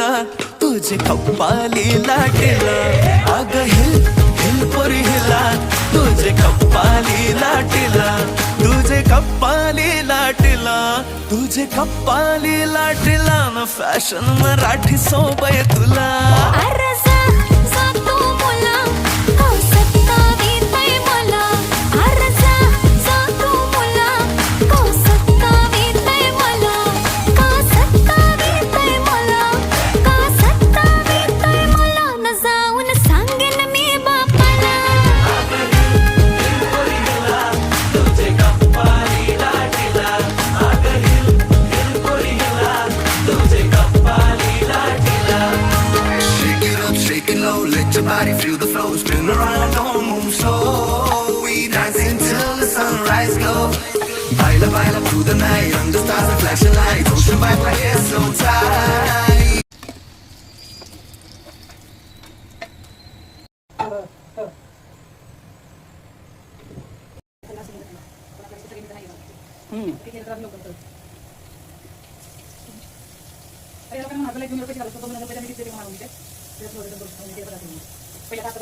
लाटीला तुझे कप्पाली लाटीला अग hill hill पोरी हिला तुझे कप्पाली लाटीला तुझे कप्पाली लाटीला तुझे कप्पाली लाटीला न फॅशन मराठी सोबय तुला Let your body feel the flow, spin around, don't move slow. We dancing till the sunrise glow. Baila, baila through the night, under stars and flashing lights. Ocean vibe like it's so tight. पहिल्या